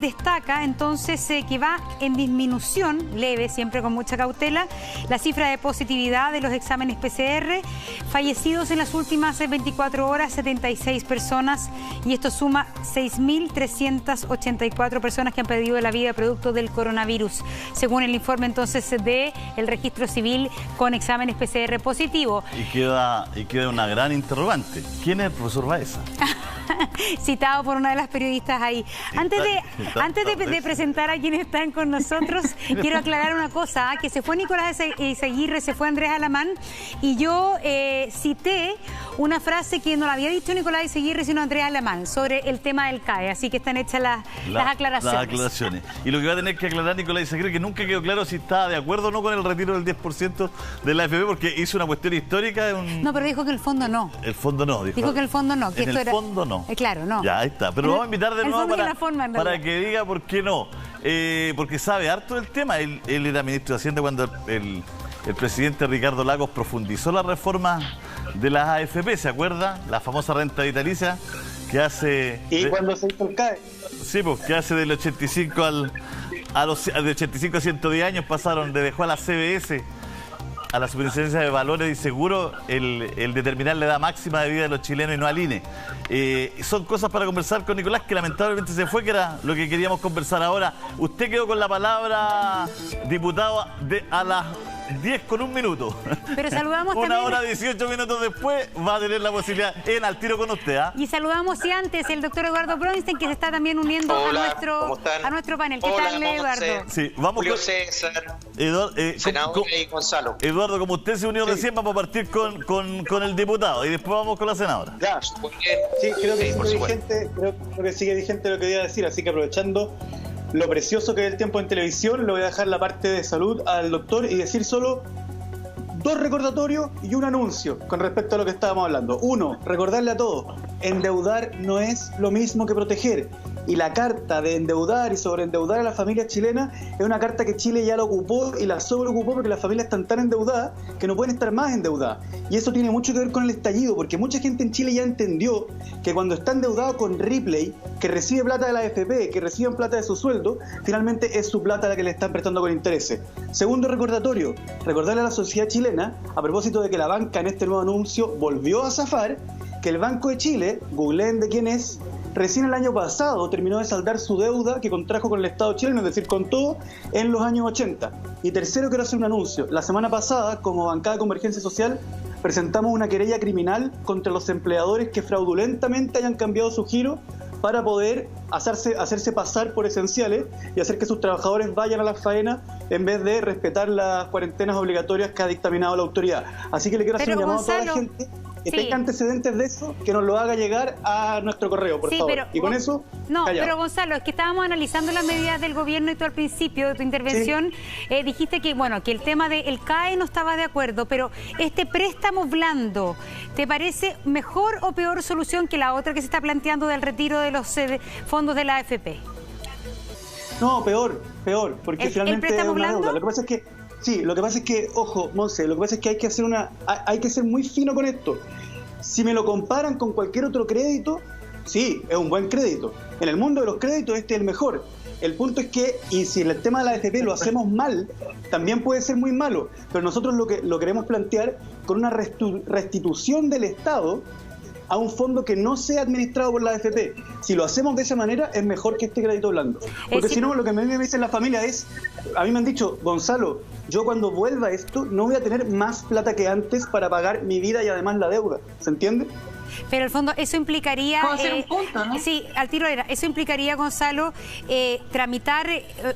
Destaca entonces que va en disminución, leve, siempre con mucha cautela, la cifra de positividad de los exámenes PCR. Fallecidos en las últimas 24 horas, 76 personas, y esto suma 6.384 personas que han perdido la vida producto del coronavirus, según el informe entonces del registro civil con exámenes PCR positivo. Y queda una gran interrogante. ¿Quién es el profesor Baeza? Citado por una de las periodistas ahí. Antes de presentar a quienes están con nosotros, quiero aclarar una cosa, que se fue Nicolás Izaguirre, se fue Andrés Alamán, y yo cité una frase que no la había dicho Nicolás Izaguirre, sino Andrés Alamán, sobre el tema del CAE, así que están hechas las aclaraciones. Las aclaraciones. Y lo que va a tener que aclarar Nicolás Izaguirre, que nunca quedó claro si estaba de acuerdo o no con el retiro del 10% de la AFP, porque hizo una cuestión histórica. No, pero dijo que el fondo no. El fondo no, dijo que el fondo no. Que en el fondo no. Claro, no. Ya, ahí está. Pero lo vamos a invitar de nuevo para que diga por qué no. Porque sabe harto del tema. Él era ministro de Hacienda cuando el presidente Ricardo Lagos profundizó la reforma de las AFP, ¿se acuerda? La famosa renta vitalicia que hace... ¿Y cuando se hizo el CAE? Sí, pues que hace del 85 de 85 a 110 años pasaron, dejó a la CBS, a la Superintendencia de Valores y Seguros, el determinar la edad máxima de vida de los chilenos y no al INE. Son cosas para conversar con Nicolás, que lamentablemente se fue, que era lo que queríamos conversar ahora. Usted quedó con la palabra, diputado, a las 10:01. Pero saludamos Una también... hora 18 minutos después va a tener la posibilidad Al tiro con usted. Y saludamos y antes el doctor Eduardo Broinstein, que se está también uniendo a nuestro panel. ¿Qué tal, Eduardo? Sí, vamos Julio con César, senador y Gonzalo. Eduardo, como usted se unió recién, vamos a partir con el diputado y después vamos con la senadora. Ya, sí, creo que sigue vigente lo que iba a decir, así que aprovechando lo precioso que es el tiempo en televisión, le voy a dejar la parte de salud al doctor y decir solo dos recordatorios y un anuncio con respecto a lo que estábamos hablando. Uno, recordarle a todos, endeudar no es lo mismo que proteger. Y la carta de endeudar y sobreendeudar a la familia chilena es una carta que Chile ya la ocupó y la sobreocupó, porque las familias están tan endeudadas que no pueden estar más endeudadas. Y eso tiene mucho que ver con el estallido, porque mucha gente en Chile ya entendió que cuando está endeudado con Ripley, que recibe plata de la AFP, que reciben plata de su sueldo, finalmente es su plata la que le están prestando con intereses. Segundo recordatorio, recordarle a la sociedad chilena, a propósito de que la banca en este nuevo anuncio volvió a zafar, que el Banco de Chile, googleen de quién es, recién el año pasado terminó de saldar su deuda que contrajo con el Estado chileno, es decir, con todo, en los años 80. Y tercero, quiero hacer un anuncio. La semana pasada, como bancada de Convergencia Social, presentamos una querella criminal contra los empleadores que fraudulentamente hayan cambiado su giro para poder hacerse pasar por esenciales y hacer que sus trabajadores vayan a las faenas en vez de respetar las cuarentenas obligatorias que ha dictaminado la autoridad. Así que le quiero hacer un llamado a toda la gente que tenga antecedentes de eso, que nos lo haga llegar a nuestro correo, por favor. Pero, y con eso, no, callado. Pero Gonzalo, es que estábamos analizando las medidas del gobierno y tú al principio de tu intervención dijiste que, bueno, que el tema del CAE no estaba de acuerdo, pero este préstamo blando, ¿te parece mejor o peor solución que la otra que se está planteando del retiro de los fondos de la AFP? No, peor, porque finalmente es una deuda. Lo que pasa es que lo que pasa es que, ojo, Monse, lo que pasa es que hay que ser muy fino con esto. Si me lo comparan con cualquier otro crédito, sí, es un buen crédito. En el mundo de los créditos este es el mejor. El punto es que, y si el tema de la AFP lo hacemos mal, también puede ser muy malo. Pero nosotros lo queremos plantear con una restitución del Estado a un fondo que no sea administrado por la AFP. Si lo hacemos de esa manera, es mejor que este crédito blando. Porque si no, lo que me dicen las familias es, a mí me han dicho, Gonzalo, yo cuando vuelva a esto no voy a tener más plata que antes para pagar mi vida y además la deuda. ¿Se entiende? Pero el fondo, eso implicaría... Puedo hacer un punto, ¿no? Sí, al tiro era. Eso implicaría, Gonzalo, tramitar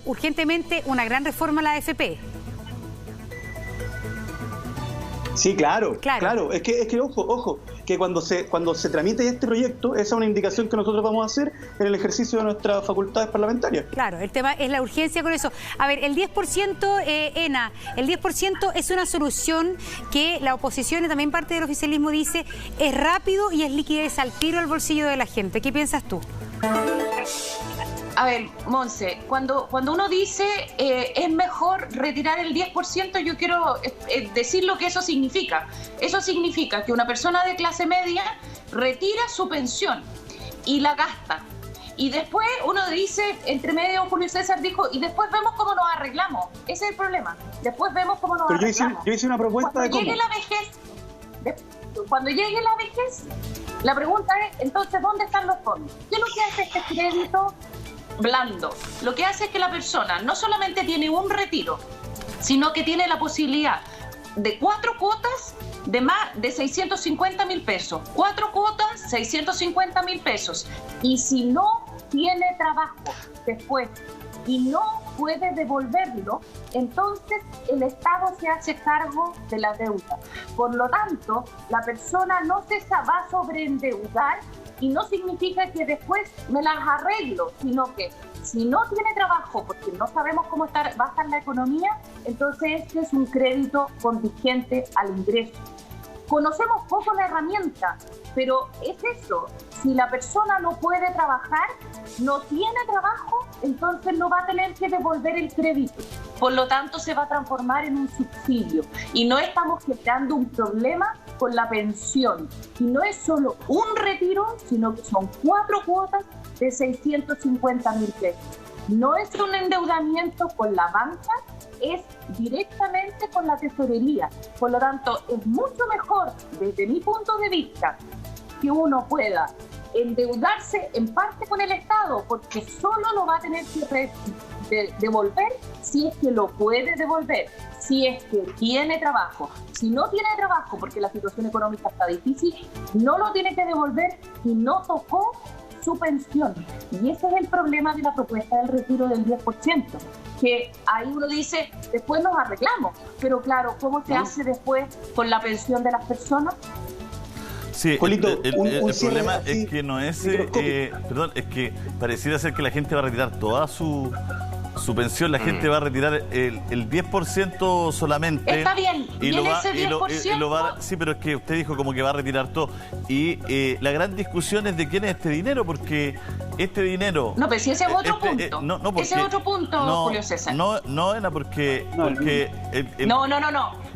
urgentemente una gran reforma a la AFP. Sí, claro. Es que ojo, que cuando se tramite este proyecto, esa es una indicación que nosotros vamos a hacer en el ejercicio de nuestras facultades parlamentarias. Claro, el tema es la urgencia con eso. A ver, el 10%, ENA, el 10% es una solución que la oposición y también parte del oficialismo dice es rápido y es liquidez al tiro al bolsillo de la gente. ¿Qué piensas tú? A ver, Monse, cuando uno dice es mejor retirar el 10%, yo quiero decir lo que eso significa. Eso significa que una persona de clase media retira su pensión y la gasta. Y después uno dice, entre medio Julio César dijo, y después vemos cómo nos arreglamos. Ese es el problema. Después vemos cómo nos arreglamos. Yo hice una propuesta cuando de llegue la vejez, cuando llegue la vejez, la pregunta es, entonces, ¿dónde están los fondos? ¿Qué es lo que hace este crédito blando? Lo que hace es que la persona no solamente tiene un retiro, sino que tiene la posibilidad de 4 cuotas de más de 650.000 pesos. 4 cuotas, 650.000 pesos. Y si no tiene trabajo después y no puede devolverlo, entonces el Estado se hace cargo de la deuda. Por lo tanto, la persona no se va a sobreendeudar y no significa que después me las arreglo, sino que si no tiene trabajo, porque no sabemos cómo va a estar la economía, entonces este es un crédito contingente al ingreso. Conocemos poco la herramienta, pero es eso. Si la persona no puede trabajar, no tiene trabajo, entonces no va a tener que devolver el crédito. Por lo tanto, se va a transformar en un subsidio. Y no estamos generando un problema con la pensión. Y no es solo un retiro, sino que son 4 cuotas de 650.000 pesos. No es un endeudamiento con la banca, es directamente con la tesorería. Por lo tanto, es mucho mejor, desde mi punto de vista, que uno pueda endeudarse en parte con el Estado, porque solo lo va a tener que devolver si es que lo puede devolver, si es que tiene trabajo. Si no tiene trabajo, porque la situación económica está difícil, no lo tiene que devolver y no tocó su pensión. Y ese es el problema de la propuesta del retiro del 10%, que ahí uno dice, después nos arreglamos, pero claro, ¿cómo se hace después con la pensión de las personas? Sí, Polito, el problema es que no es, perdón, es que pareciera ser que la gente va a retirar toda su pensión, la gente va a retirar el 10% solamente. Está bien, y en ese 10%... Sí, pero es que usted dijo como que va a retirar todo. Y la gran discusión es de quién es este dinero, porque este dinero... No, pero si ese es otro punto. Ese es otro punto, Julio César. No, Ana, porque... No,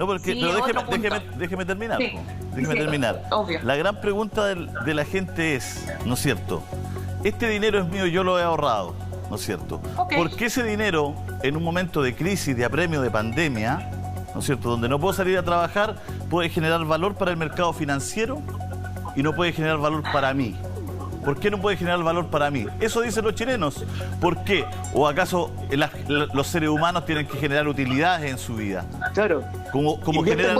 porque, sí, pero déjeme terminar. Sí. Déjeme terminar. Obvio. La gran pregunta de la gente es, ¿no es cierto? Este dinero es mío, yo lo he ahorrado, ¿no es cierto? Okay. ¿Por qué ese dinero, en un momento de crisis, de apremio, de pandemia, ¿no es cierto?, donde no puedo salir a trabajar, puede generar valor para el mercado financiero y no puede generar valor para mí? ¿Por qué no puede generar valor para mí? Eso dicen los chilenos. ¿Por qué? ¿O acaso los seres humanos tienen que generar utilidades en su vida? Claro. Como generan...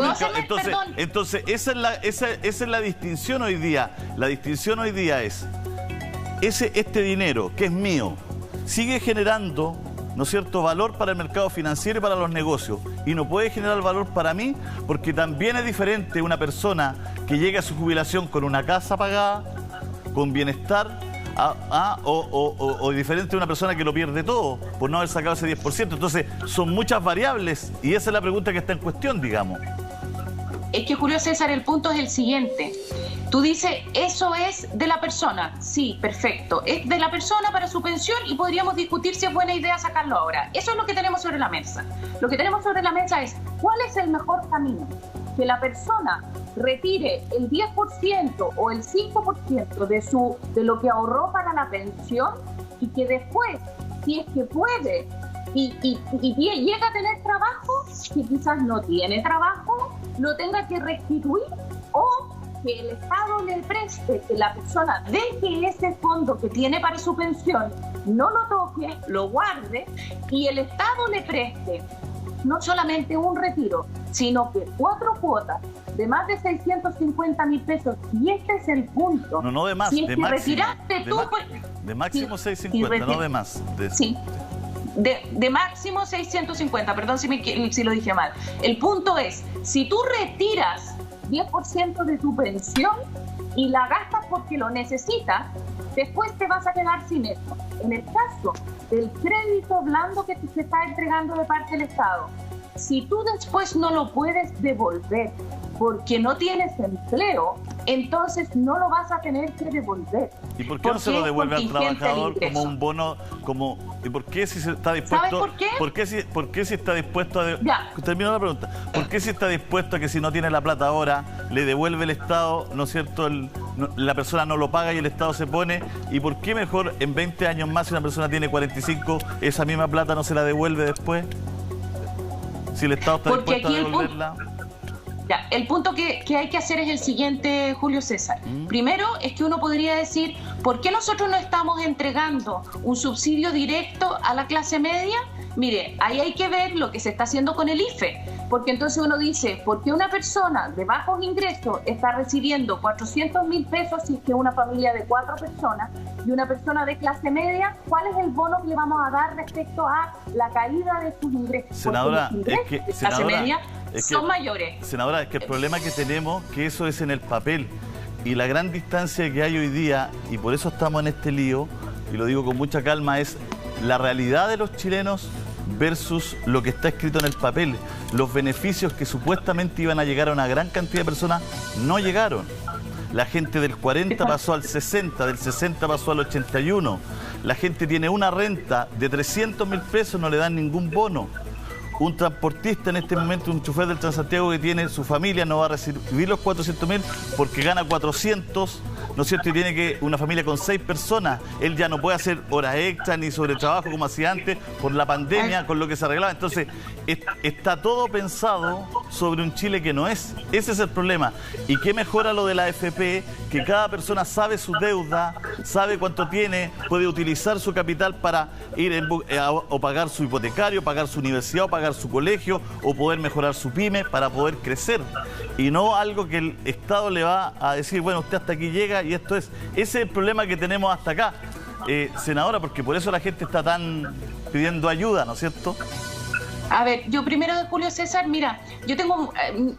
Entonces, esa es la distinción hoy día. La distinción hoy día es, este dinero, que es mío, sigue generando, ¿no es cierto?, valor para el mercado financiero y para los negocios. Y no puede generar valor para mí, porque también es diferente una persona que llega a su jubilación con una casa pagada, con bienestar, o diferente a una persona que lo pierde todo por no haber sacado ese 10%. Entonces, son muchas variables y esa es la pregunta que está en cuestión, digamos. Es que, Julio César, el punto es el siguiente. Tú dices, eso es de la persona. Sí, perfecto. Es de la persona para su pensión y podríamos discutir si es buena idea sacarlo ahora. Eso es lo que tenemos sobre la mesa. Lo que tenemos sobre la mesa es, ¿cuál es el mejor camino? Que la persona retire el 10% o el 5% de lo que ahorró para la pensión y que después, si es que puede y llega a tener trabajo, que quizás no tiene trabajo, lo tenga que restituir, o que el Estado le preste, que la persona deje ese fondo que tiene para su pensión, no lo toque, lo guarde, y el Estado le preste no solamente un retiro, sino que 4 cuotas de más de 650.000 pesos. Y este es el punto. No de más, si es de que máximo. Retiraste tú, de máximo 650, no de más. Sí. De máximo 650, perdón si lo dije mal. El punto es, si tú retiras 10% de tu pensión y la gastas porque lo necesitas, después te vas a quedar sin eso. En el caso del crédito blando que se está entregando de parte del Estado, si tú después no lo puedes devolver porque no tienes empleo, entonces no lo vas a tener que devolver. ¿Y por qué no se lo devuelve al trabajador como un bono? ¿Y por qué si se está dispuesto? ¿Sabes por qué? ¿Por qué si está dispuesto a... Termino la pregunta. ¿Por qué si está dispuesto a que si no tiene la plata ahora, le devuelve el Estado, ¿no es cierto?, la persona no lo paga y el Estado se pone. ¿Y por qué mejor en 20 años más, si una persona tiene 45, esa misma plata no se la devuelve después? Si el Estado está dispuesto a devolverla. Ya, el punto que hay que hacer es el siguiente, Julio César. Primero es que uno podría decir, ¿por qué nosotros no estamos entregando un subsidio directo a la clase media? Mire, ahí hay que ver lo que se está haciendo con el IFE, porque entonces uno dice, ¿por qué una persona de bajos ingresos está recibiendo 400.000 pesos si es que una familia de 4 personas y una persona de clase media, cuál es el bono que le vamos a dar respecto a la caída de sus ingresos? Senadora, es que clase media son mayores. Senadora, es que el problema que tenemos que eso es en el papel y la gran distancia que hay hoy día, y por eso estamos en este lío, y lo digo con mucha calma, es la realidad de los chilenos versus lo que está escrito en el papel. Los beneficios que supuestamente iban a llegar a una gran cantidad de personas no llegaron. La gente del 40 pasó al 60, del 60 pasó al 81. La gente tiene una renta de 300.000 pesos, no le dan ningún bono. Un transportista en este momento, un chofer del Transantiago que tiene su familia, no va a recibir los 400.000 porque gana 400, ¿no es cierto? Y tiene que una familia con 6 personas. Él ya no puede hacer horas extras ni sobre trabajo como hacía antes por la pandemia, con lo que se arreglaba. Entonces, está todo pensado sobre un Chile que no es. Ese es el problema. ¿Y qué mejora lo de la AFP? Que cada persona sabe su deuda, sabe cuánto tiene, puede utilizar su capital para ir o pagar su hipotecario, pagar su universidad, o pagar su colegio, o poder mejorar su pyme para poder crecer. Y no algo que el Estado le va a decir, bueno, usted hasta aquí llega y esto es. Ese es el problema que tenemos hasta acá, senadora, porque por eso la gente está tan pidiendo ayuda, ¿no es cierto? A ver, yo primero, Julio César, mira,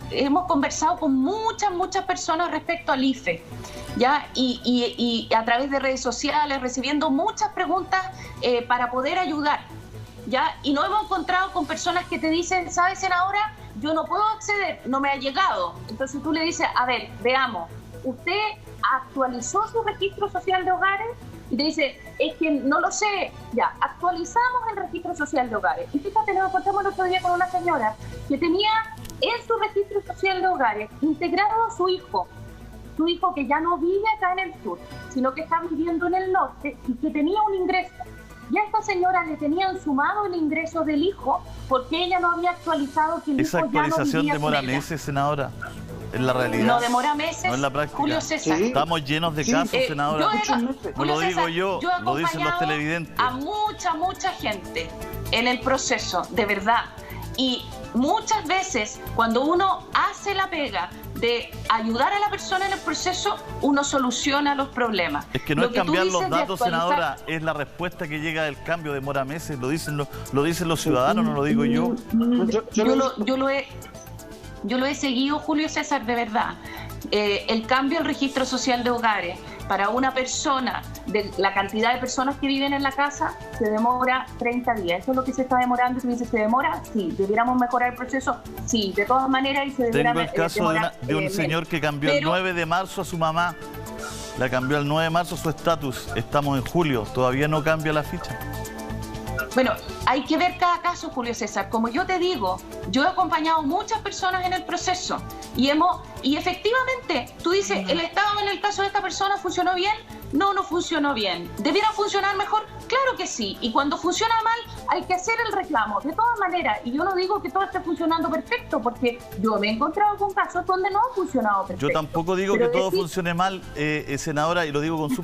hemos conversado con muchas personas respecto al IFE, ¿ya? Y a través de redes sociales, recibiendo muchas preguntas para poder ayudar, ¿ya? Y nos hemos encontrado con personas que te dicen, ¿sabes, senadora? Yo no puedo acceder, no me ha llegado. Entonces tú le dices, a ver, veamos, ¿usted actualizó su registro social de hogares? Y te dice, es que no lo sé. Ya, actualizamos el registro social de hogares. Y fíjate, nos encontramos el otro día con una señora que tenía en su registro social de hogares integrado a su hijo que ya no vive acá en el sur, sino que está viviendo en el norte y que tenía un ingreso. Y a esta señora le tenían sumado el ingreso del hijo porque ella no había actualizado que el Esa hijo ya no actualización vivía demora con ella. meses, senadora. En la realidad. No demora meses, no en la práctica. Julio César. Sí. Estamos llenos de casos, senadora. No lo digo yo, lo dicen los televidentes. A mucha gente en el proceso, de verdad. Y muchas veces, cuando uno hace la pega de ayudar a la persona en el proceso, uno soluciona los problemas. Es que no es cambiar los datos, senadora, es la respuesta que llega del cambio, demora meses. Lo dicen los ciudadanos, no lo digo yo. Yo lo he seguido, Julio César, de verdad. El cambio al registro social de hogares para una persona, de la cantidad de personas que viven en la casa, se demora 30 días. Eso es lo que se está demorando. Y tú dices, ¿se demora? Sí. ¿Debiéramos mejorar el proceso? Sí. De todas maneras, y se debiera Tengo el caso de un señor que cambió el 9 de marzo a su mamá. La cambió el 9 de marzo su estatus. Estamos en julio. Todavía no cambia la ficha. Bueno, hay que ver cada caso, Julio César. Como yo te digo, yo he acompañado muchas personas en el proceso y efectivamente, tú dices, ¿el Estado en el caso de esta persona funcionó bien? No funcionó bien. ¿Debiera funcionar mejor? Claro que sí. Y cuando funciona mal, hay que hacer el reclamo. De todas maneras, y yo no digo que todo esté funcionando perfecto, porque yo me he encontrado con casos donde no ha funcionado perfecto. Yo tampoco digo que todo funcione mal, senadora, y lo digo con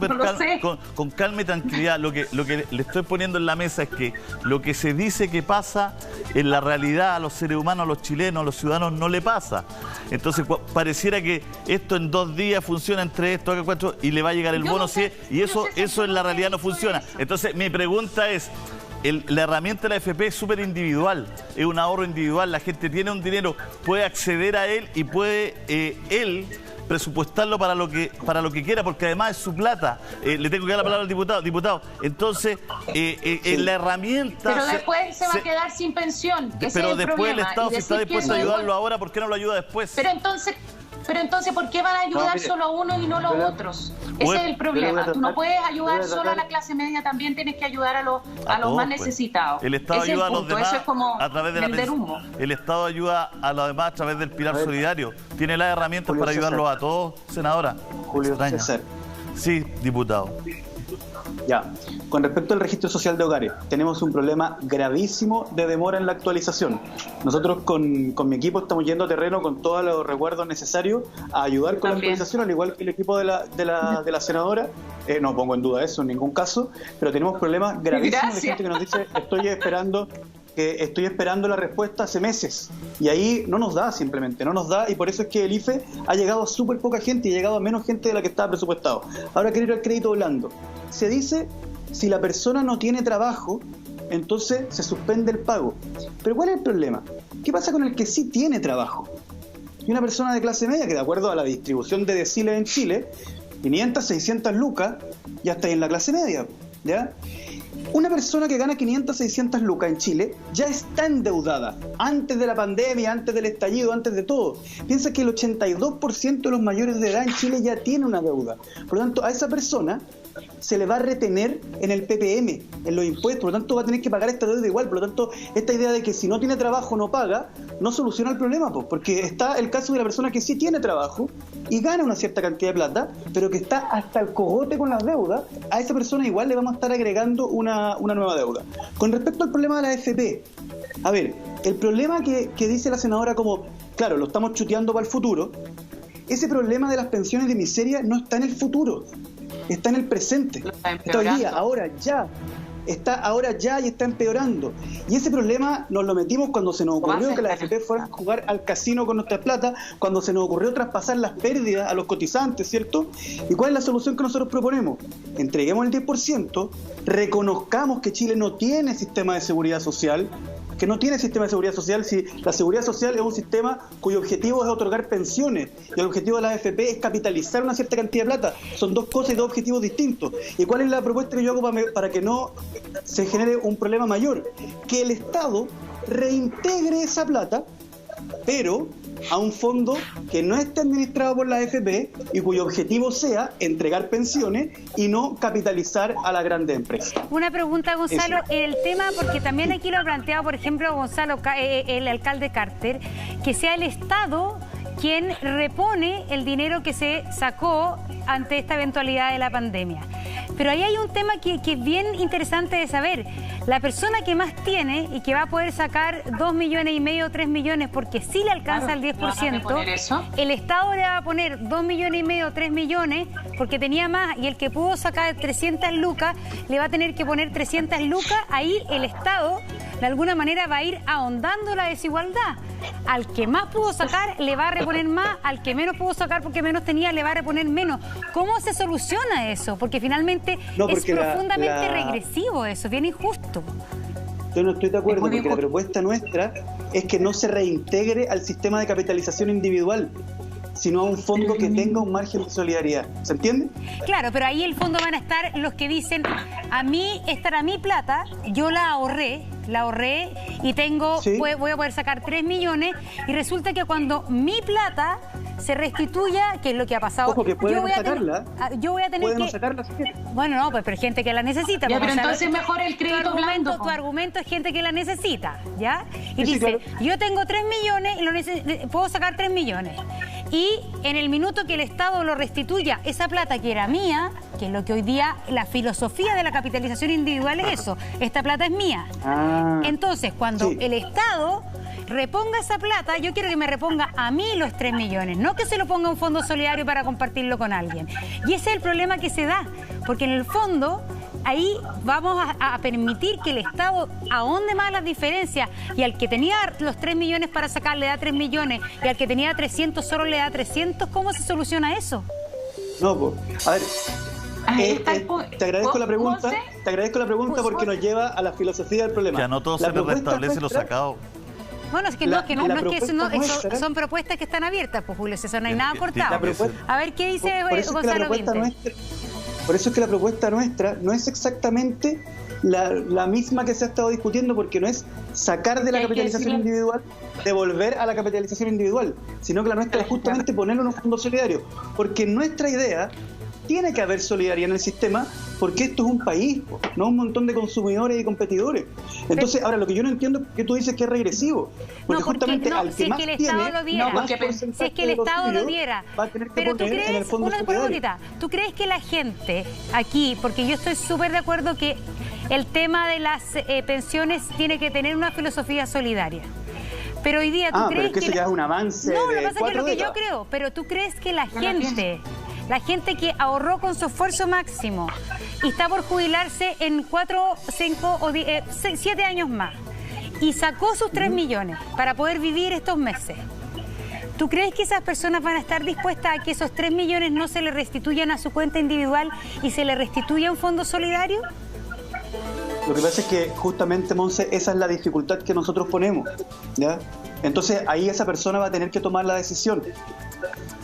con calma y tranquilidad. Lo que le estoy poniendo en la mesa es que lo que se dice que pasa, en la realidad a los seres humanos, a los chilenos, a los ciudadanos, no le pasa. Entonces, pareciera que esto en 2 días funciona, entre esto, acá 4, y le va a llegar el bono. Y eso en la realidad no funciona. Entonces, mi pregunta es, la herramienta de la AFP es súper individual, es un ahorro individual, la gente tiene un dinero, puede acceder a él y puede él presupuestarlo para lo que quiera, porque además es su plata. Le tengo que dar la palabra al diputado. Entonces, la herramienta... Pero después se va a quedar sin pensión. Pero después el Estado, si está dispuesto a ayudarlo ahora, ¿por qué no lo ayuda después? Pero entonces... Pero entonces, ¿por qué van a ayudar solo a unos y no a los otros? Ese es el problema. Tú no puedes ayudar solo a la clase media, también tienes que ayudar a los más necesitados. El Estado ayuda a los demás Eso es como a través de vender humo. El Estado ayuda a los demás a través del pilar solidario. Tiene las herramientas para ayudarlos a todos, senadora. Julio César. Sí, diputado. Ya, con respecto al registro social de hogares, tenemos un problema gravísimo de demora en la actualización. Nosotros con mi equipo estamos yendo a terreno con todos los recuerdos necesarios a ayudar con la actualización, al igual que el equipo de la senadora. No pongo en duda eso en ningún caso, pero tenemos problemas gravísimos de gente que nos dice estoy esperando la respuesta hace meses, y ahí no nos da, simplemente no nos da, y por eso es que el IFE ha llegado a súper poca gente y ha llegado a menos gente de la que estaba presupuestado. Ahora quiero ir al crédito blando. Se dice, si la persona no tiene trabajo, entonces se suspende el pago. Pero ¿cuál es el problema? ¿Qué pasa con el que sí tiene trabajo? Y una persona de clase media que, de acuerdo a la distribución de deciles en Chile, 500, 600 lucas, ya está ahí en la clase media, ¿ya? Una persona que gana 500, 600 lucas en Chile ya está endeudada. Antes de la pandemia, antes del estallido, antes de todo. Piensa que el 82% de los mayores de edad en Chile ya tiene una deuda. Por lo tanto, a esa persona se le va a retener en el PPM, en los impuestos. Por lo tanto, va a tener que pagar esta deuda igual. Por lo tanto, esta idea de que si no tiene trabajo no paga, no soluciona el problema, porque está el caso de la persona que sí tiene trabajo y gana una cierta cantidad de plata, pero que está hasta el cogote con las deudas. A esa persona igual le vamos a estar agregando una nueva deuda. Con respecto al problema de la AFP, a ver, el problema que dice la senadora, como, claro, lo estamos chuteando para el futuro, ese problema de las pensiones de miseria no está en el futuro, está en el presente. Está hoy día, ahora ya y está empeorando. Y ese problema nos lo metimos cuando se nos ocurrió que las AFP fueran a jugar al casino con nuestra plata, cuando se nos ocurrió traspasar las pérdidas a los cotizantes, ¿cierto? ¿Y cuál es la solución que nosotros proponemos? Entreguemos el 10%, reconozcamos que Chile no tiene sistema de seguridad social, si la seguridad social es un sistema cuyo objetivo es otorgar pensiones y el objetivo de la AFP es capitalizar una cierta cantidad de plata. Son dos cosas y dos objetivos distintos. ¿Y cuál es la propuesta que yo hago para que no se genere un problema mayor? Que el Estado reintegre esa plata, pero a un fondo que no esté administrado por la AFP y cuyo objetivo sea entregar pensiones y no capitalizar a las grandes empresas. Una pregunta, Gonzalo, el tema, porque también aquí lo ha planteado, por ejemplo, Gonzalo, el alcalde Carter, que sea el Estado quien repone el dinero que se sacó ante esta eventualidad de la pandemia. Pero ahí hay un tema que es bien interesante de saber. La persona que más tiene y que va a poder sacar 2,5 millones, 3 millones, porque sí le alcanza el 10%, el Estado le va a poner 2,5 millones, 3 millones, porque tenía más, y el que pudo sacar 300 lucas, le va a tener que poner 300 lucas. Ahí el Estado, de alguna manera, va a ir ahondando la desigualdad. Al que más pudo sacar, le va a reponer más, al que menos pudo sacar porque menos tenía, le va a reponer menos. ¿Cómo se soluciona eso? Porque finalmente es profundamente regresivo eso, bien injusto. Yo no estoy de acuerdo, porque la propuesta nuestra es que no se reintegre al sistema de capitalización individual, sino a un fondo que tenga un margen de solidaridad. ¿Se entiende? Claro, pero ahí el fondo van a estar los que dicen, a mí, esta era mi plata, yo la ahorré y tengo, voy a poder sacar 3 millones, y resulta que cuando mi plata se restituya, que es lo que ha pasado, ojo, que yo voy a tener que sacarla, ¿sí? Bueno, no, pues pero gente que la necesita. Ya, pero entonces mejor el crédito blando. Tu argumento es gente que la necesita, ¿ya? Y dice, claro, yo tengo 3 millones y puedo sacar 3 millones. Y en el minuto que el Estado lo restituya, esa plata que era mía, que es lo que hoy día la filosofía de la capitalización individual es eso, esta plata es mía. Entonces, cuando el Estado reponga esa plata, yo quiero que me reponga a mí los 3 millones, no que se lo ponga a un fondo solidario para compartirlo con alguien. Y ese es el problema que se da, porque en el fondo ahí vamos a permitir que el Estado ahonde más las diferencias, y al que tenía los 3 millones para sacar le da 3 millones y al que tenía 300 solo le da 300. ¿Cómo se soluciona eso? No, pues, a ver, te agradezco la pregunta, porque nos lleva a la filosofía del problema. Ya no todo se restablece lo sacado. Bueno, es que son propuestas que están abiertas, pues, Julio César, no hay nada cortado. A ver qué dice Gonzalo Vintes. Por eso es que la propuesta nuestra no es exactamente la misma que se ha estado discutiendo, porque no es sacar de la capitalización individual, devolver a la capitalización individual, sino que la nuestra es justamente ponerlo en un fondo solidario, porque nuestra idea tiene que haber solidaridad en el sistema, porque esto es un país, no un montón de consumidores y competidores. Entonces, ahora lo que yo no entiendo es que tú dices que es regresivo, porque justamente al que más tiene, si es que el Estado lo diera, pero tú crees, una preguntita, ¿tú crees que la gente aquí, porque yo estoy súper de acuerdo que el tema de las pensiones tiene que tener una filosofía solidaria? Pero hoy día, ¿tú crees que eso ya es un avance? No, lo que pasa es que es lo que yo creo, pero ¿tú crees que la gente que ahorró con su esfuerzo máximo y está por jubilarse en 4, 5 o 7 años más y sacó sus 3 millones para poder vivir estos meses, ¿tú crees que esas personas van a estar dispuestas a que esos 3 millones no se le restituyan a su cuenta individual y se le restituya a un fondo solidario? Lo que pasa es que justamente, Monse, esa es la dificultad que nosotros ponemos, ¿ya? Entonces ahí esa persona va a tener que tomar la decisión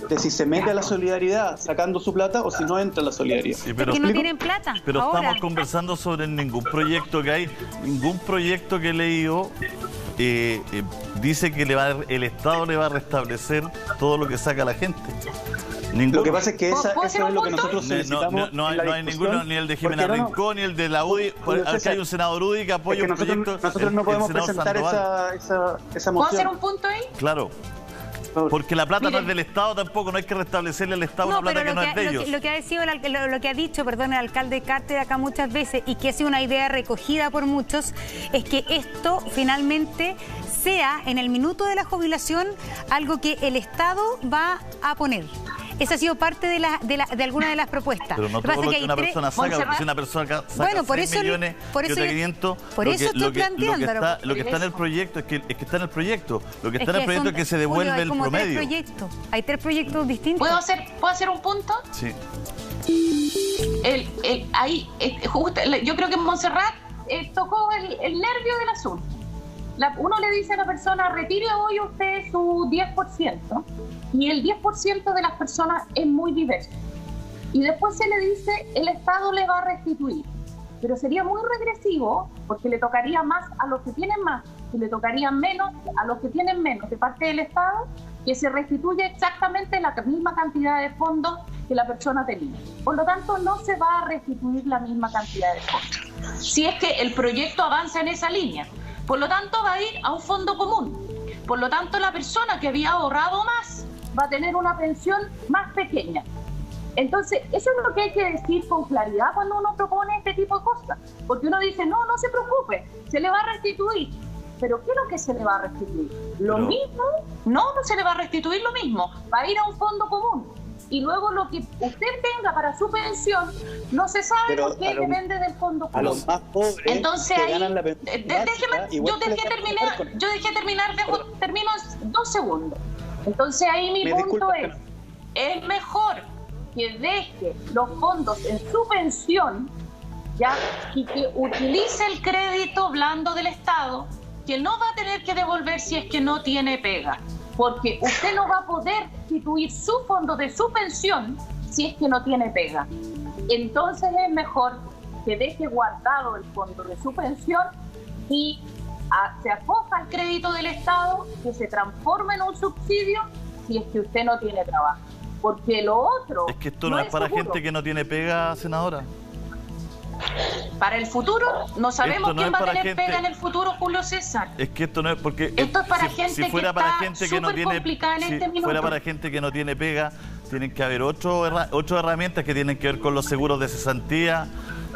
de si se mete a la solidaridad sacando su plata o si no entra a la solidaridad. Sí, pero, es que no tienen plata. Pero ahora estamos conversando sobre ningún proyecto que hay, ningún proyecto que he leído dice que el Estado le va a restablecer todo lo que saca la gente. Ninguno. Lo que pasa es que eso es lo que nosotros solicitamos. No hay ninguno, ni el de Jimena Rincón, ni el de la UDI. Aquí hay un senador UDI que apoya un proyecto. Nosotros no podemos presentar esa moción. ¿Puedo hacer un punto ahí? Claro. Porque la plata no es del Estado tampoco, no hay que restablecerle al Estado una plata que no es de ellos. Lo que ha dicho el alcalde Carter acá muchas veces, y que ha sido una idea recogida por muchos, es que esto finalmente sea en el minuto de la jubilación algo que el Estado va a poner. Esa ha sido parte de alguna de las propuestas. Pero no todo lo que una persona saca, porque si una persona saca 6 millones y otra 500, por eso estoy planteando. Lo que está en el proyecto es que está en el proyecto. Lo que está en el proyecto es que se devuelve el promedio. Hay 3 proyectos distintos. ¿Puedo hacer un punto? Sí. Yo creo que Montserrat tocó el nervio del asunto. Uno le dice a la persona, retire hoy usted su 10%, y el 10% de las personas es muy diverso. Y después se le dice, el Estado le va a restituir. Pero sería muy regresivo, porque le tocaría más a los que tienen más, y le tocaría menos a los que tienen menos de parte del Estado, que se restituye exactamente la misma cantidad de fondos que la persona tenía. Por lo tanto, no se va a restituir la misma cantidad de fondos, si es que el proyecto avanza en esa línea. Por lo tanto, va a ir a un fondo común. Por lo tanto, la persona que había ahorrado más va a tener una pensión más pequeña. Entonces, eso es lo que hay que decir con claridad cuando uno propone este tipo de cosas. Porque uno dice, no se preocupe, se le va a restituir. ¿Pero qué es lo que se le va a restituir? ¿Lo mismo? No se le va a restituir lo mismo. Va a ir a un fondo común. Y luego lo que usted tenga para su pensión no se sabe porque depende del fondo común. A los más pobres. Entonces ahí, yo dejé terminar, termino 2 segundos. Entonces ahí mi punto es mejor que deje los fondos en su pensión, ¿ya? Y que utilice el crédito blando del Estado, que no va a tener que devolver si es que no tiene pega. Porque usted no va a poder restituir su fondo de su pensión si es que no tiene pega. Entonces es mejor que deje guardado el fondo de su pensión y se acoja al crédito del Estado, que se transforme en un subsidio si es que usted no tiene trabajo. Porque lo otro... Es que esto no es para gente que no tiene pega, senadora. Para el futuro, no sabemos quién va a tener pega en el futuro, Julio César. Es que esto no es porque... Esto es para gente si fuera que para está gente que no tiene, si fuera para gente que no tiene pega, tienen que haber 8 herramientas que tienen que ver con los seguros de cesantía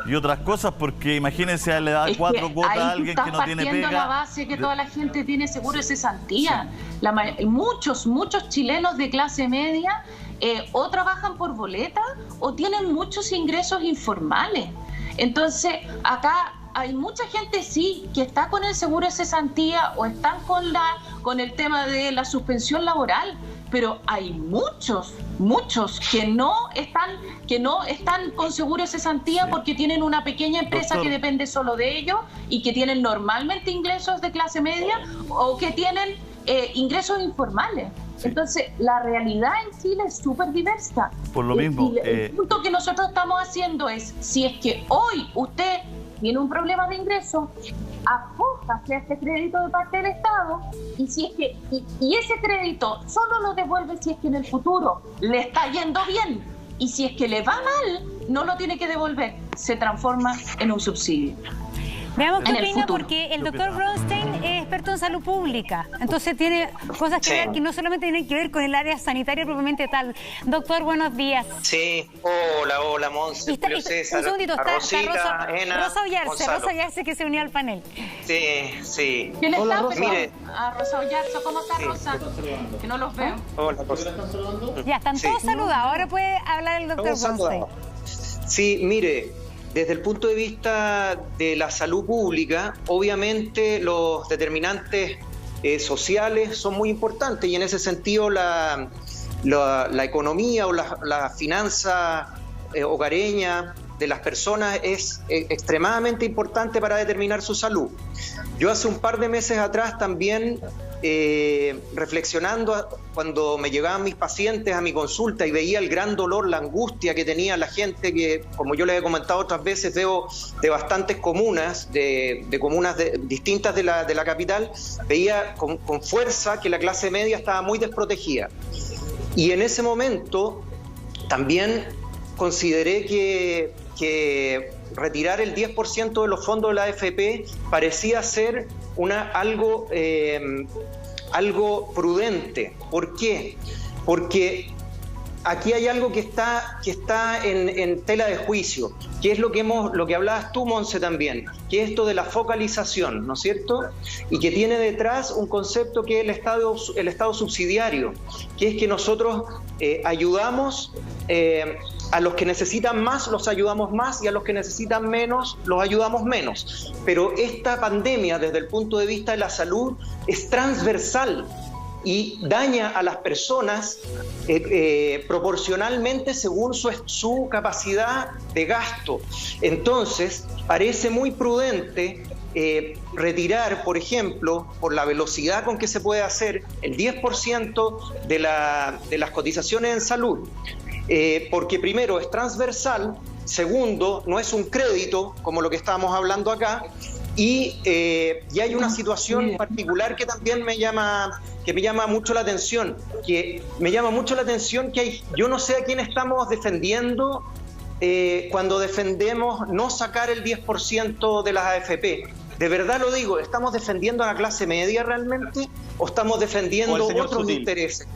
y otras cosas, porque imagínense, le da 4 cuotas a alguien que no tiene pega. Partiendo la base que toda la gente tiene seguro de cesantía. Sí. Muchos chilenos de clase media o trabajan por boleta o tienen muchos ingresos informales. Entonces, acá hay mucha gente, sí, que está con el seguro de cesantía o están con el tema de la suspensión laboral, pero hay muchos que no están con seguro de cesantía porque tienen una pequeña empresa que depende solo de ellos y que tienen normalmente ingresos de clase media o que tienen ingresos informales. Sí. Entonces, la realidad en Chile es súper diversa. Por lo mismo... el punto que nosotros estamos haciendo es, si es que hoy usted tiene un problema de ingreso, acójase a este crédito de parte del Estado y si es que y ese crédito solo lo devuelve si es que en el futuro le está yendo bien y si es que le va mal, no lo tiene que devolver, se transforma en un subsidio. Veamos qué opina, porque el doctor Bronstein es experto en salud pública, entonces tiene cosas que ver que no solamente tienen que ver con el área sanitaria propiamente tal. Doctor, buenos días. Sí, hola, Monse, Julio César, un segundito, está Rosa Ollarse, que se unió al panel. Sí. ¿Quién está? Rosa. Mire. Rosa Ollarse, ¿cómo está Rosa? Que no los veo. Hola, Rosa. Ya, están todos saludados, ahora puede hablar el doctor Bronstein. Sí, mire, desde el punto de vista de la salud pública, obviamente los determinantes sociales son muy importantes y en ese sentido la economía o la finanza hogareña de las personas es extremadamente importante para determinar su salud. Yo hace un par de meses atrás también, reflexionando cuando me llegaban mis pacientes a mi consulta y veía el gran dolor, la angustia que tenía la gente, que como yo les he comentado otras veces, veo de bastantes comunas, de comunas distintas de la capital, veía con fuerza que la clase media estaba muy desprotegida. Y en ese momento también consideré que retirar el 10% de los fondos de la AFP parecía ser algo prudente. ¿Por qué? Porque aquí hay algo que está en tela de juicio, que es lo que hablabas tú, Monse, también, que es esto de la focalización, ¿no es cierto? Y que tiene detrás un concepto que es el Estado subsidiario, que es que nosotros ayudamos a los que necesitan más, los ayudamos más, y a los que necesitan menos, los ayudamos menos. Pero esta pandemia, desde el punto de vista de la salud, es transversal y daña a las personas proporcionalmente según su capacidad de gasto. Entonces, parece muy prudente retirar, por ejemplo, por la velocidad con que se puede hacer, el 10% de las cotizaciones en salud, porque primero es transversal, segundo, no es un crédito como lo que estábamos hablando acá, y hay una situación particular que también me llama mucho la atención, que yo no sé a quién estamos defendiendo cuando defendemos no sacar el 10% de las AFP. De verdad lo digo, ¿estamos defendiendo a la clase media realmente o estamos defendiendo otros intereses?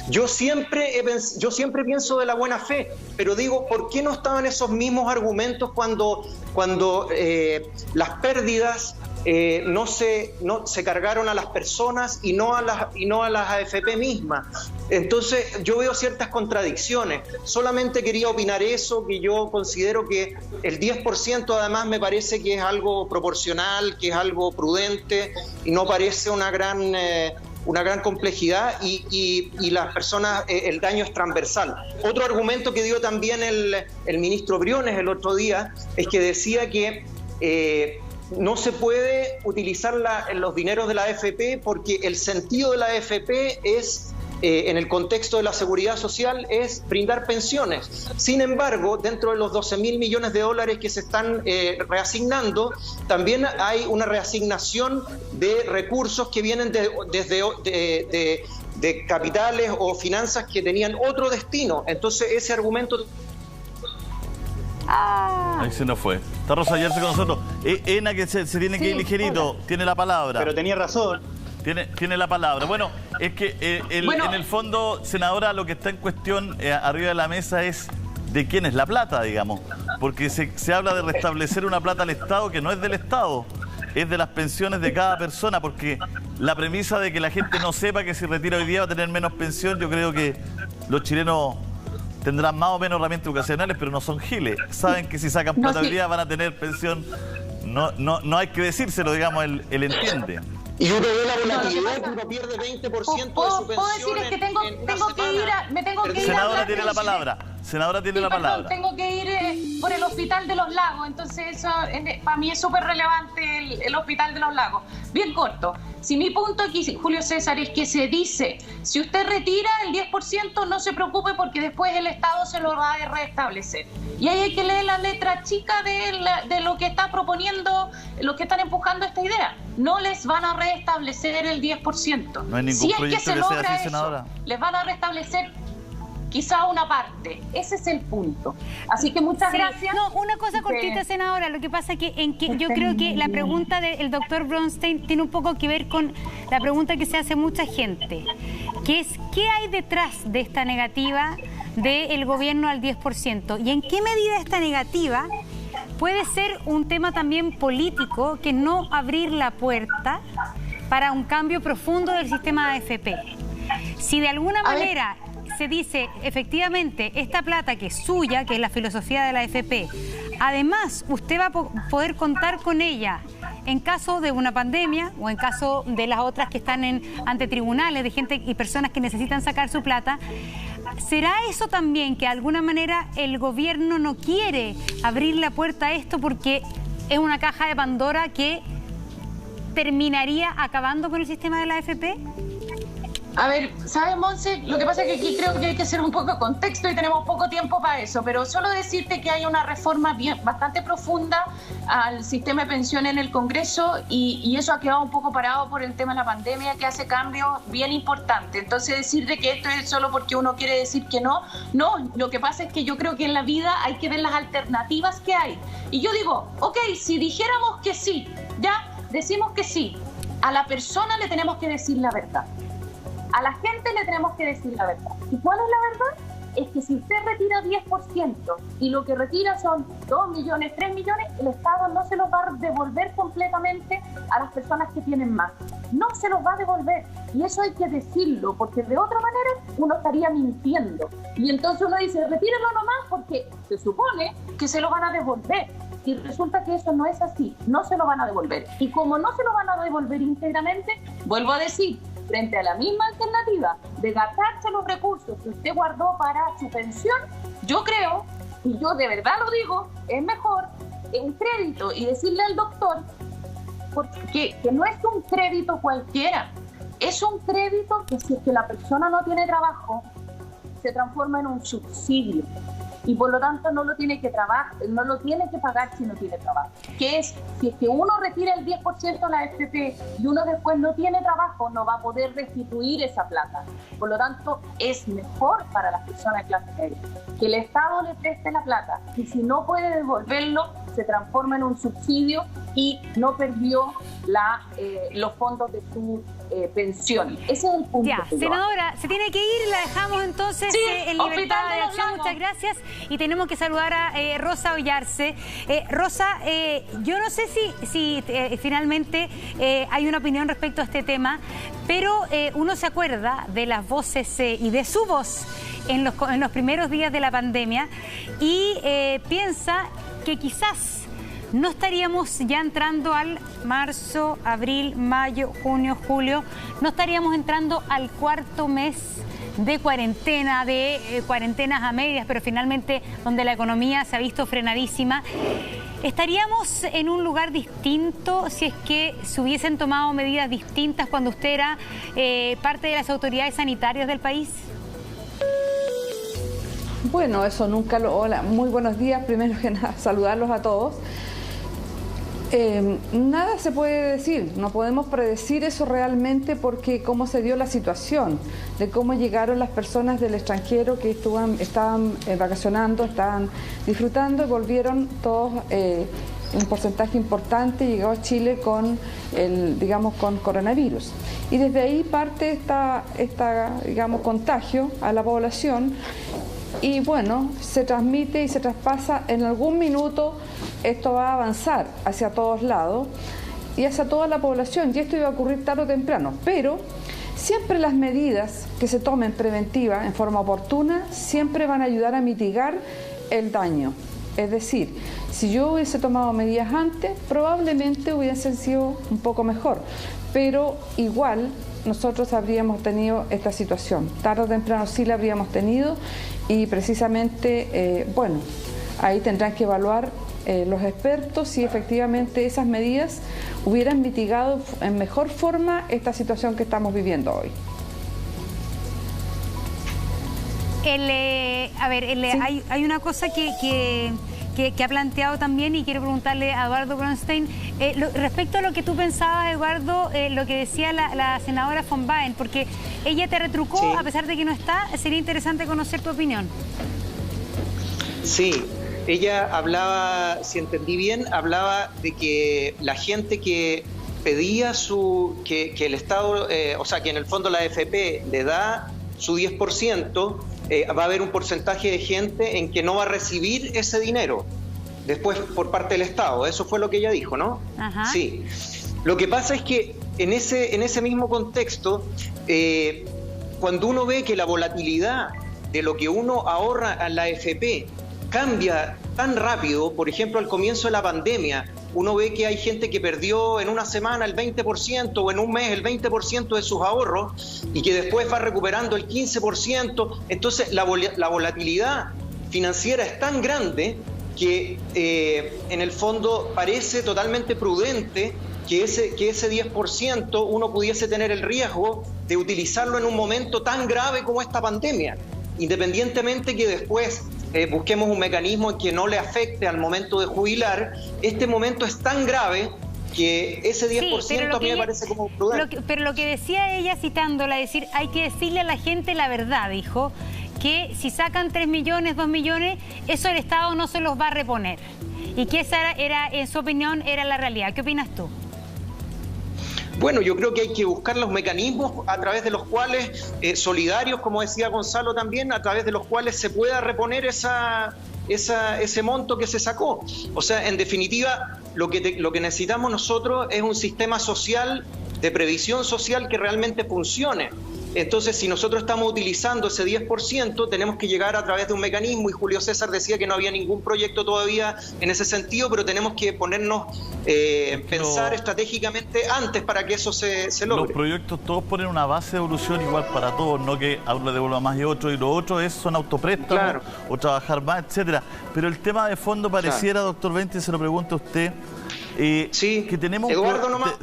Yo siempre pienso de la buena fe, pero digo, ¿por qué no estaban esos mismos argumentos cuando las pérdidas no se cargaron a las personas y no a las AFP mismas? Entonces yo veo ciertas contradicciones. Solamente quería opinar eso, que yo considero que el 10% además me parece que es algo proporcional, que es algo prudente y no parece una gran complejidad y las personas, el daño es transversal. Otro argumento que dio también el ministro Briones el otro día es que decía que no se puede utilizar los dineros de la AFP porque el sentido de la AFP es, en el contexto de la seguridad social, es brindar pensiones. Sin embargo, dentro de los 12.000 millones de dólares que se están reasignando, también hay una reasignación de recursos que vienen de capitales o finanzas que tenían otro destino. Entonces, ese argumento... Ahí se nos fue. Está Rosa Ollarse con nosotros. Ena, que se tiene que ir ligerito, hola. Tiene la palabra. Pero tenía razón. Tiene la palabra. Bueno, es que en el fondo, senadora, lo que está en cuestión arriba de la mesa es de quién es la plata, digamos. Porque se habla de restablecer una plata al Estado que no es del Estado, es de las pensiones de cada persona, porque la premisa de que la gente no sepa que si retira hoy día va a tener menos pensión, yo creo que los chilenos tendrán más o menos herramientas educacionales, pero no son giles. Saben que si sacan plata hoy día van a tener pensión. No hay que decírselo, digamos, él entiende. Y uno ve la volatilidad que uno pierde 20% de su pensión. ¿Puedo decir que me tengo que ir Senadora tiene la palabra. Senadora tiene la palabra. Tengo que ir por el Hospital de los Lagos, entonces eso para mí es súper relevante el Hospital de los Lagos. Bien corto. Si mi punto aquí, Julio César, es que se dice, si usted retira el 10%, no se preocupe porque después el Estado se lo va a restablecer. Y ahí hay que leer la letra chica de lo que está proponiendo, los que están empujando esta idea. No les van a restablecer el 10%. No hay ningún si es proyecto que se que logra sea así, eso, senadora. les van a restablecer quizá una parte. Ese es el punto. Así que muchas gracias. No, una cosa cortita, senadora. Lo que pasa es que yo creo que la pregunta del doctor Bronstein tiene un poco que ver con la pregunta que se hace mucha gente, que es ¿qué hay detrás de esta negativa del gobierno al 10%? ¿Y en qué medida esta negativa puede ser un tema también político, que no abrir la puerta para un cambio profundo del sistema AFP? Si de alguna manera se dice, efectivamente, esta plata que es suya, que es la filosofía de la AFP, además usted va a poder contar con ella en caso de una pandemia o en caso de las otras que están ante tribunales, de gente y personas que necesitan sacar su plata, ¿será eso también que de alguna manera el gobierno no quiere abrir la puerta a esto porque es una caja de Pandora que terminaría acabando con el sistema de la AFP? A ver, ¿sabes, Monse? Lo que pasa es que aquí creo que hay que hacer un poco de contexto y tenemos poco tiempo para eso, pero solo decirte que hay una reforma bastante profunda al sistema de pensión en el Congreso y eso ha quedado un poco parado por el tema de la pandemia, que hace cambios bien importantes. Entonces, decirte que esto es solo porque uno quiere decir que no, lo que pasa es que yo creo que en la vida hay que ver las alternativas que hay. Y yo digo, ok, si dijéramos que sí, ya decimos que sí, a la persona le tenemos que decir la verdad. A la gente le tenemos que decir la verdad. ¿Y cuál es la verdad? Es que si usted retira 10% y lo que retira son 2 millones, 3 millones, el Estado no se los va a devolver completamente a las personas que tienen más. No se los va a devolver. Y eso hay que decirlo, porque de otra manera uno estaría mintiendo. Y entonces uno dice, retírelo nomás porque se supone que se lo van a devolver. Y resulta que eso no es así. No se lo van a devolver. Y como no se lo van a devolver íntegramente, vuelvo a decir, frente a la misma alternativa de gastarse los recursos que usted guardó para su pensión, yo creo, y yo de verdad lo digo, es mejor un crédito y decirle al doctor que no es un crédito cualquiera, es un crédito que si es que la persona no tiene trabajo, se transforma en un subsidio. Y por lo tanto no lo tiene que pagar si no tiene trabajo. Que es, si es que uno retira el 10% a la AFP y uno después no tiene trabajo, no va a poder restituir esa plata. Por lo tanto, es mejor para las personas de clase media que el Estado le preste la plata y si no puede devolverlo, se transforma en un subsidio y no perdió los fondos de su pensión. Ese es el punto. Ya, senadora, se tiene que ir, la dejamos entonces en libertad de acción. Muchas gracias. Y tenemos que saludar a Rosa Ollarse. Rosa, yo no sé si finalmente hay una opinión respecto a este tema, pero uno se acuerda de las voces y de su voz en los primeros días de la pandemia y piensa que quizás no estaríamos ya entrando al marzo, abril, mayo, junio, julio, no estaríamos entrando al cuarto mes de cuarentena, de cuarentenas a medias, pero finalmente donde la economía se ha visto frenadísima. ¿Estaríamos en un lugar distinto si es que se hubiesen tomado medidas distintas cuando usted era parte de las autoridades sanitarias del país? Bueno, eso nunca lo... Hola, muy buenos días. Primero que nada, saludarlos a todos. Nada se puede decir, no podemos predecir eso realmente porque cómo se dio la situación, de cómo llegaron las personas del extranjero que estaban vacacionando, estaban disfrutando y volvieron todos, un porcentaje importante llegó a Chile con con coronavirus. Y desde ahí parte esta contagio a la población y bueno, se transmite y se traspasa en algún minuto. Esto va a avanzar hacia todos lados y hacia toda la población y esto iba a ocurrir tarde o temprano, pero siempre las medidas que se tomen preventivas en forma oportuna siempre van a ayudar a mitigar el daño. Es decir, si yo hubiese tomado medidas antes, probablemente hubiesen sido un poco mejor, pero igual nosotros habríamos tenido esta situación. Tarde o temprano sí la habríamos tenido y precisamente, bueno, ahí tendrán que evaluar los expertos si efectivamente esas medidas hubieran mitigado en mejor forma esta situación que estamos viviendo hoy. A ver, sí. hay una cosa que ha planteado también y quiero preguntarle a Eduardo Bronstein respecto a lo que tú pensabas, Eduardo, lo que decía la senadora von Baen, porque ella te retrucó, sí, a pesar de que no está. Sería interesante conocer tu opinión. Sí, ella hablaba, si entendí bien, hablaba de que la gente que pedía que el Estado, o sea, que en el fondo la AFP le da su 10%, va a haber un porcentaje de gente en que no va a recibir ese dinero después por parte del Estado. Eso fue lo que ella dijo, ¿no? Ajá. Sí. Lo que pasa es que en ese mismo contexto, cuando uno ve que la volatilidad de lo que uno ahorra en la AFP cambia tan rápido, por ejemplo, al comienzo de la pandemia, uno ve que hay gente que perdió en una semana el 20% o en un mes el 20% de sus ahorros y que después va recuperando el 15%. Entonces, la volatilidad financiera es tan grande que en el fondo parece totalmente prudente que ese 10% uno pudiese tener el riesgo de utilizarlo en un momento tan grave como esta pandemia, independientemente que después busquemos un mecanismo en que no le afecte al momento de jubilar. Este momento es tan grave que ese 10% sí, a mí me parece como prudente. Pero lo que decía ella, citándola, es decir, hay que decirle a la gente la verdad, dijo, que si sacan 3 millones, 2 millones, eso el Estado no se los va a reponer. Y que esa era, en su opinión, era la realidad. ¿Qué opinas tú? Bueno, yo creo que hay que buscar los mecanismos a través de los cuales, solidarios, como decía Gonzalo también, a través de los cuales se pueda reponer ese monto que se sacó. O sea, en definitiva, lo que necesitamos nosotros es un sistema social, de previsión social que realmente funcione. Entonces, si nosotros estamos utilizando ese 10%, tenemos que llegar a través de un mecanismo, y Julio César decía que no había ningún proyecto todavía en ese sentido, pero tenemos que ponernos, pensar estratégicamente antes para que eso se logre. Los proyectos todos ponen una base de evolución igual para todos, no que a uno le devuelva más y otro, y lo otro son autopréstamos, claro, o trabajar más, etcétera. Pero el tema de fondo pareciera, claro, doctor Bronstein, se lo pregunto a usted, sí, que tenemos Eduardo nomás,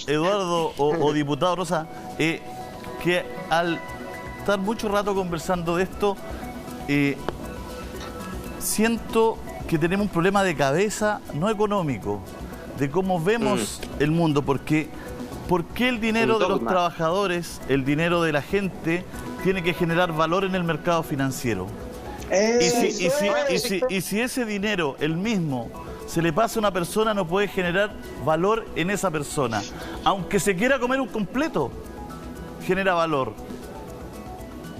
Eduardo o diputado Rosa, que al estar mucho rato conversando de esto, siento que tenemos un problema de cabeza, no económico, de cómo vemos el mundo, porque ¿por qué el dinero de los trabajadores, el dinero de la gente, tiene que generar valor en el mercado financiero? Y si ese dinero, el mismo, se le pasa a una persona, no puede generar valor en esa persona. Aunque se quiera comer un completo, genera valor.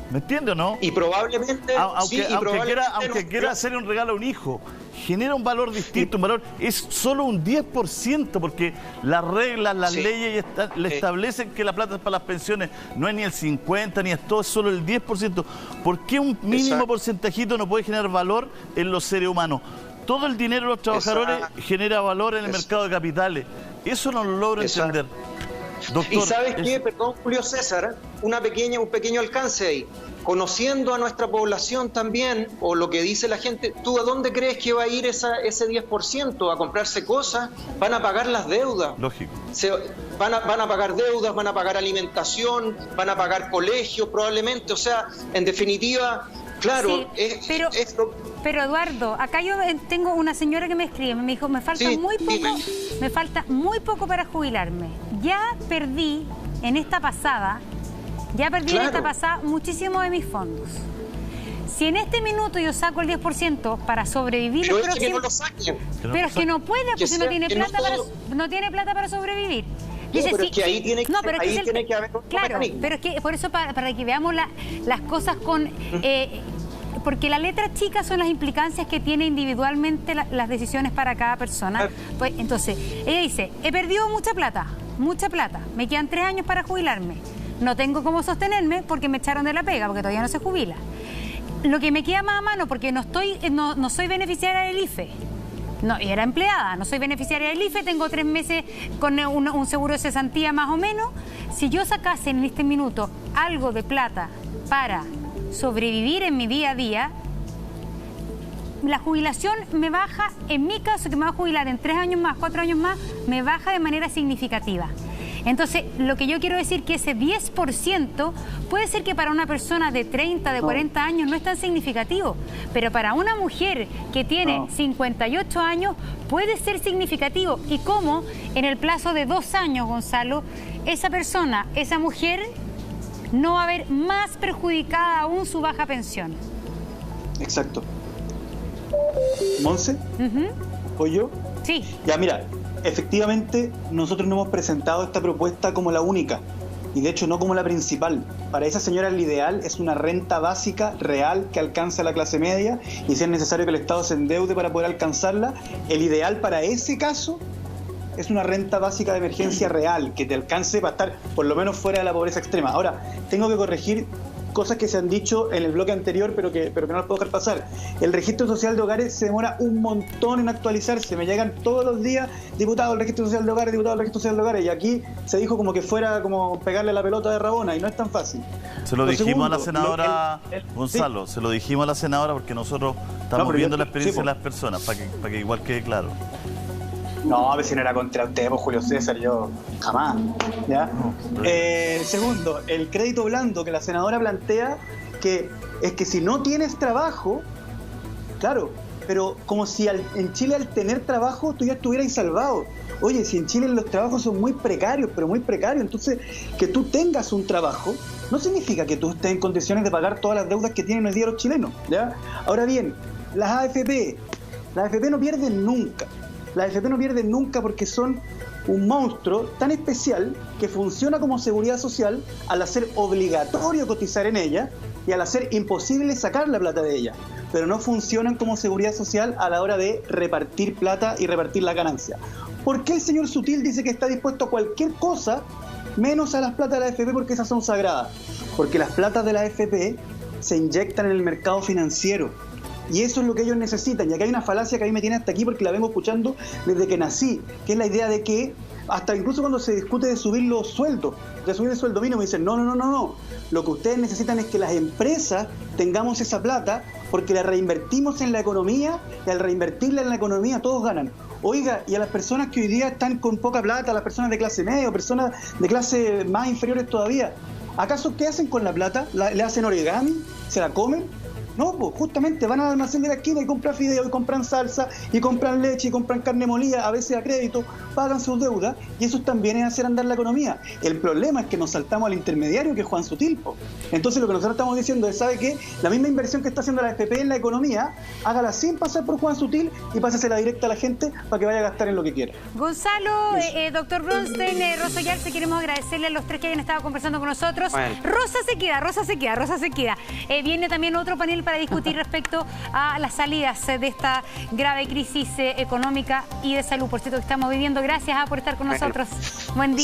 ¿Me entiende o no? Y probablemente... Aunque quiera hacerle un regalo a un hijo, genera un valor distinto, un valor... Es solo un 10%, porque las reglas, las leyes le establecen que la plata es para las pensiones. No es ni el 50%, ni es todo, es solo el 10%. ¿Por qué un mínimo porcentajito no puede generar valor en los seres humanos? Todo el dinero de los trabajadores genera valor en el mercado de capitales. Eso no lo logro entender. Doctor, ¿y sabes qué? Perdón, Julio César, un pequeño alcance ahí. Conociendo a nuestra población también, o lo que dice la gente, ¿tú a dónde crees que va a ir ese 10%? ¿A comprarse cosas? ¿Van a pagar las deudas? Lógico. Van a pagar deudas, van a pagar alimentación, van a pagar colegios probablemente. O sea, en definitiva... Claro, sí, pero Eduardo, acá yo tengo una señora que me escribe, me dijo, me falta muy poco para jubilarme. Ya perdí en esta pasada muchísimo de mis fondos. Si en este minuto yo saco el 10% para sobrevivir los próximos... que no lo saquen. Pero es que no puede, porque no tiene plata para sobrevivir. Dice, pero es que ahí tiene que haber un mecanismo. Pero es que por eso, para que veamos las cosas con... porque la letra chica son las implicancias que tiene individualmente las decisiones para cada persona. Pues, entonces, ella dice, he perdido mucha plata, me quedan 3 años para jubilarme. No tengo cómo sostenerme porque me echaron de la pega, porque todavía no se jubila. Lo que me queda más a mano, porque no soy beneficiaria del IFE. No, era empleada, no soy beneficiaria del IFE, tengo 3 meses con un seguro de cesantía más o menos. Si yo sacase en este minuto algo de plata para sobrevivir en mi día a día, la jubilación me baja, en mi caso que me va a jubilar en 3 años más, 4 años más, me baja de manera significativa. Entonces, lo que yo quiero decir que ese 10% puede ser que para una persona de 30, de 40 años no es tan significativo, pero para una mujer que tiene 58 años puede ser significativo. Y cómo en el plazo de 2 años, Gonzalo, esa persona, esa mujer, no va a ver más perjudicada aún su baja pensión. Exacto. ¿Monse? ¿O yo? Sí. Ya, mira, efectivamente nosotros no hemos presentado esta propuesta como la única y de hecho no como la principal. Para esa señora el ideal es una renta básica real que alcance a la clase media y si es necesario que el Estado se endeude para poder alcanzarla, el ideal para ese caso es una renta básica de emergencia real que te alcance para estar por lo menos fuera de la pobreza extrema. Ahora, tengo que corregir cosas que se han dicho en el bloque anterior, pero que no las puedo dejar pasar. El registro social de hogares se demora un montón en actualizarse. Me llegan todos los días, diputado del registro social de hogares, diputado del registro social de hogares, y aquí se dijo como que fuera como pegarle la pelota de Rabona, y no es tan fácil. Se lo dijimos a la senadora Gonzalo, se lo dijimos a la senadora porque nosotros estamos viendo la experiencia de las personas, para que igual quede claro. No, a ver si no era contra usted, pues Julio César, yo jamás. ¿Ya? Segundo, el crédito blando que la senadora plantea, que es que si no tienes trabajo, claro, pero como si en Chile al tener trabajo tú ya estuvieras salvado. Oye, si en Chile los trabajos son muy precarios, pero muy precarios, entonces que tú tengas un trabajo no significa que tú estés en condiciones de pagar todas las deudas que tienen hoy día los chilenos. ¿Ya? Ahora bien, las AFP no pierden nunca. Las AFP no pierden nunca porque son un monstruo tan especial que funciona como seguridad social al hacer obligatorio cotizar en ella y al hacer imposible sacar la plata de ella. Pero no funcionan como seguridad social a la hora de repartir plata y repartir la ganancia. ¿Por qué el señor Sutil dice que está dispuesto a cualquier cosa menos a las platas de la AFP porque esas son sagradas? Porque las platas de la AFP se inyectan en el mercado financiero. Y eso es lo que ellos necesitan. Y acá hay una falacia que a mí me tiene hasta aquí porque la vengo escuchando desde que nací, que es la idea de que, hasta incluso cuando se discute de subir los sueldos, de subir el sueldo mínimo, me dicen, no. Lo que ustedes necesitan es que las empresas tengamos esa plata porque la reinvertimos en la economía y al reinvertirla en la economía todos ganan. Oiga, y a las personas que hoy día están con poca plata, a las personas de clase media o personas de clase más inferiores todavía, ¿acaso qué hacen con la plata? ¿Le hacen origami? ¿Se la comen? No, pues justamente van al almacén de la esquina y compran fideos, y compran salsa, y compran leche, y compran carne molida, a veces a crédito, pagan sus deudas, y eso también es hacer andar la economía. El problema es que nos saltamos al intermediario, que es Juan Sutil. Entonces lo que nosotros estamos diciendo es, ¿sabe qué? La misma inversión que está haciendo la AFP en la economía, hágala sin pasar por Juan Sutil y pásasela directa a la gente para que vaya a gastar en lo que quiera. Gonzalo, doctor Bronstein, Rosa Yarse, queremos agradecerle a los tres que hayan estado conversando con nosotros. Bueno. Rosa se queda. Viene también otro panel para discutir respecto a las salidas de esta grave crisis económica y de salud, por cierto, que estamos viviendo. Gracias por estar con nosotros. Buen día.